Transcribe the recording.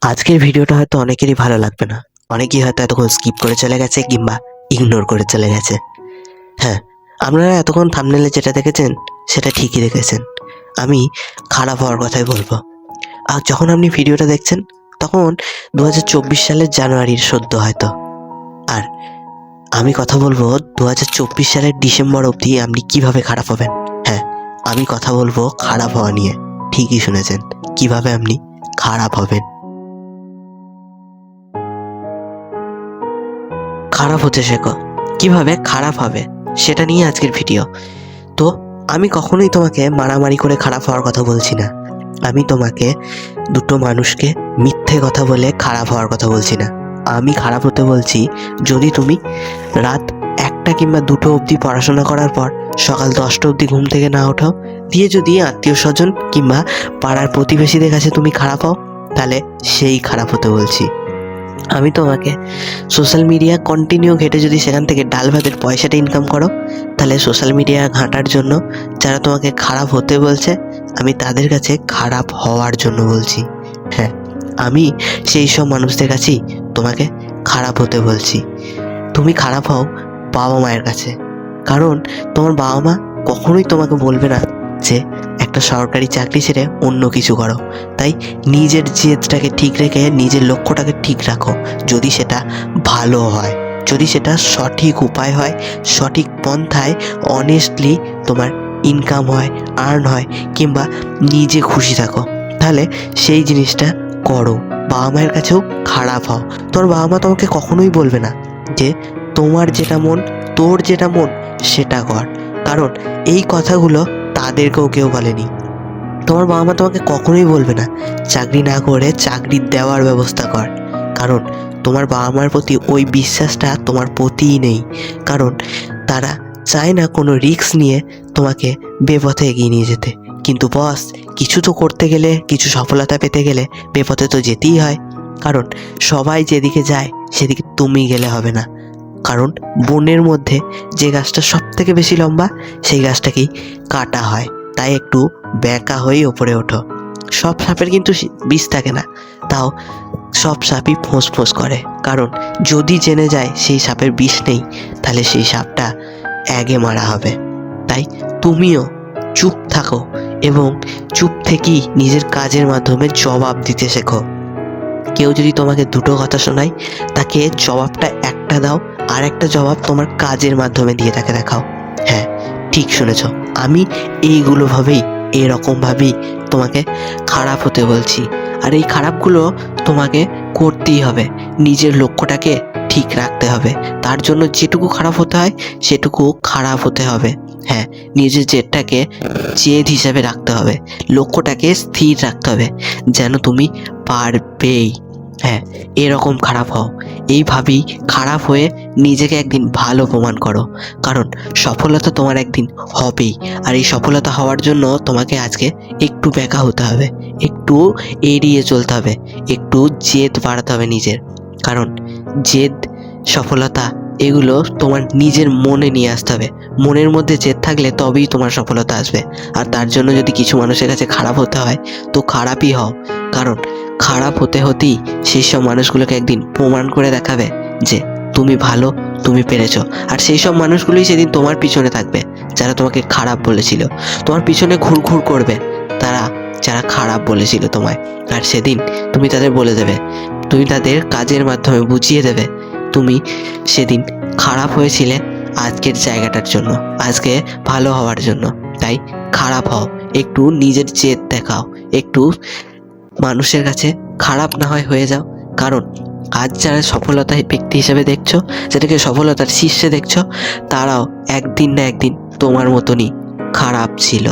আজকের ভিডিওটা হয়তো অনেকেরই ভালো লাগবে না। অনেকেই হয়তো এতক্ষণ স্কিপ করে চলে গেছে কিংবা ইগনোর করে চলে গেছে। হ্যাঁ, আপনারা এতক্ষণ থাম্বনেলে যেটা দেখেছেন সেটা ঠিকই দেখেছেন। আমি খারাপ হওয়ার কথাই বলবো। আর যখন আপনি ভিডিওটা দেখছেন তখন 2024 সালের জানুয়ারির সদ্য হয়তো। আর আমি কথা বলবো 2024 সালের ডিসেম্বর অবধি আপনি কিভাবে খারাপ হবেন। হ্যাঁ, আমি কথা বলবো খারাপ হওয়া নিয়ে। ঠিকই শুনেছেন, কিভাবে আপনি খারাপ হবেন। খারাপ হতে শেখো, কিভাবে খারাপ হবে সেটা নিয়ে আজকের ভিডিও। তো আমি কখনোই তোমাকে মারামারি করে খারাপ হওয়ার কথা বলছি না। আমি তোমাকে দুটো মানুষকে মিথ্যে কথা বলে খারাপ হওয়ার কথা বলছি না। আমি খারাপ হতে বলছি যদি তুমি রাত 1টা কিংবা 2টো অবধি পড়াশোনা করার পর সকাল 10টা অবধি ঘুম থেকে না ওঠো, দিয়ে যদি আত্মীয় স্বজন কিংবা পাড়ার প্রতিবেশীদের কাছে তুমি খারাপ হও, তাহলে সেই খারাপ হতে বলছি। আমি তোমাকে সোশ্যাল মিডিয়া কন্টিনিউ ঘেটে যদি সেখান থেকে ডাল ভাতের পয়সাটা ইনকাম করো, তাহলে সোশ্যাল মিডিয়া ঘাঁটার জন্য যারা তোমাকে খারাপ হতে বলছে, আমি তাদের কাছে খারাপ হওয়ার জন্য বলছি। হ্যাঁ, আমি সেই সব মানুষদের কাছেই তোমাকে খারাপ হতে বলছি। তুমি খারাপ হও বাবা মায়ের কাছে, কারণ তোমার বাবা মা কখনোই তোমাকে বলবে না যে একটা সরকারি চাকরি ছেড়ে অন্য কিছু করো। তাই নিজের জেদটাকে ঠিক রেখে নিজের লক্ষ্যটাকে ঠিক রাখো। যদি সেটা ভালো হয়, যদি সেটা সঠিক উপায় হয়, সঠিক পন্থায় অনেস্টলি তোমার ইনকাম হয়, আর্ন হয়, কিংবা নিজে খুশি থাকো, তাহলে সেই জিনিসটা করো। বাবা মায়ের কাছেও খারাপ হও। তোর বাবা মা তোমাকে কখনোই বলবে না যে তোমার যেটা মন, তোর যেটা মন সেটা কর, কারণ এই কথাগুলো তাদেরকেও কেউ বলেনি। তোমার বাবা মা তোমাকে কখনোই বলবে না চাকরি না করে চাকরি দেওয়ার ব্যবস্থা কর, কারণ তোমার বাবা মার প্রতি ওই বিশ্বাসটা তোমার প্রতিই নেই। কারণ তারা চায় না কোনো রিস্ক নিয়ে তোমাকে বেপথে এগিয়ে নিয়ে যেতে। কিন্তু বস, কিছু তো করতে গেলে, কিছু সফলতা পেতে গেলে বেপথে তো যেতেই হয়। কারণ সবাই যেদিকে যায় সেদিকে তুমি গেলে হবে না। কারণ বনের মধ্যে যে গাছটা সব থেকে বেশি লম্বা সেই গাছটাকেই কাটা হয়। তাই একটু বেঁকা হয়ে ওপরে ওঠো। সব সাপের কিন্তু বিষ থাকে না, তাও সব সাপই ফোঁস ফোঁস করে। কারণ যদি জেনে যায় সেই সাপের বিষ নেই, তাহলে সেই সাপটা এগে মারা হবে। তাই তুমিও চুপ থাকো এবং চুপ থেকেই নিজের কাজের মাধ্যমে জবাব দিতে শেখো। কেউ যদি তোমাকে দুটো কথা শোনায়, তাকে জবাবটা একটা দাও, আর একটা জবাব তোমার কাজের মাধ্যমে দিয়ে তাকে দেখাও। হ্যাঁ, ঠিক শুনেছ, আমি এরকমভাবেই তোমাকে খারাপ হতে বলছি। আর এই খারাপগুলো তোমাকে করতেই হবে। নিজের লক্ষ্যটাকে ঠিক রাখতে হবে। তার জন্য যেটুকু খারাপ হতে হয় সেটুকু খারাপ হতে হবে। হ্যাঁ, নিজের জেদটাকে জেদ হিসাবে রাখতে হবে, লক্ষ্যটাকে স্থির রাখতে হবে, যেন তুমি পারবেই। হ্যাঁ, এরকম খারাপ হও। এইভাবেই খারাপ হয়ে নিজেকে একদিন ভালো প্রমাণ করো, কারণ সফলতা তোমার একদিন হবেই। আর এই সফলতা হওয়ার জন্য তোমাকে আজকে একটু বেঁকা হতে হবে, একটু এড়িয়ে চলতে হবে, একটু জেদ বাড়াতে হবে নিজের। কারণ জেদ, সফলতা এগুলো তোমার নিজের মনে নিয়ে আসতে হবে। মনের মধ্যে জেদ থাকলে তবেই তোমার সফলতা আসবে। আর তার জন্য যদি কিছু মানুষের কাছে খারাপ হতে হয় তো খারাপই হও, কারণ খারাপ হতে হতেই সেই সব মানুষগুলোকে একদিন প্রমাণ করে দেখাবে যে তুমি ভালো, তুমি পেরেছো। আর সেই সব মানুষগুলোই সেদিন তোমার পিছনে থাকবে, যারা তোমাকে খারাপ বলেছিল। তোমার পিছনে ঘুরঘুর করবে তারা, যারা খারাপ বলেছিল তোমায়। আর সেদিন তুমি তাদের বলে দেবে, তুমি তাদের কাজের মাধ্যমে বুঝিয়ে দেবে তুমি সেদিন খারাপ হয়েছিলে আজকের জায়গাটার জন্য, আজকে ভালো হওয়ার জন্য। তাই খারাপ হও, একটু নিজের জেদ দেখাও, একটু মানুষের কাছে খারাপ না হয়ে যাও। কারণ আজ যারা সফলতা ব্যক্তি হিসেবে দেখছো, যেটাকে সফলতার শীর্ষে দেখছো, তারাও একদিন না একদিন তোমার মতনই খারাপ ছিল।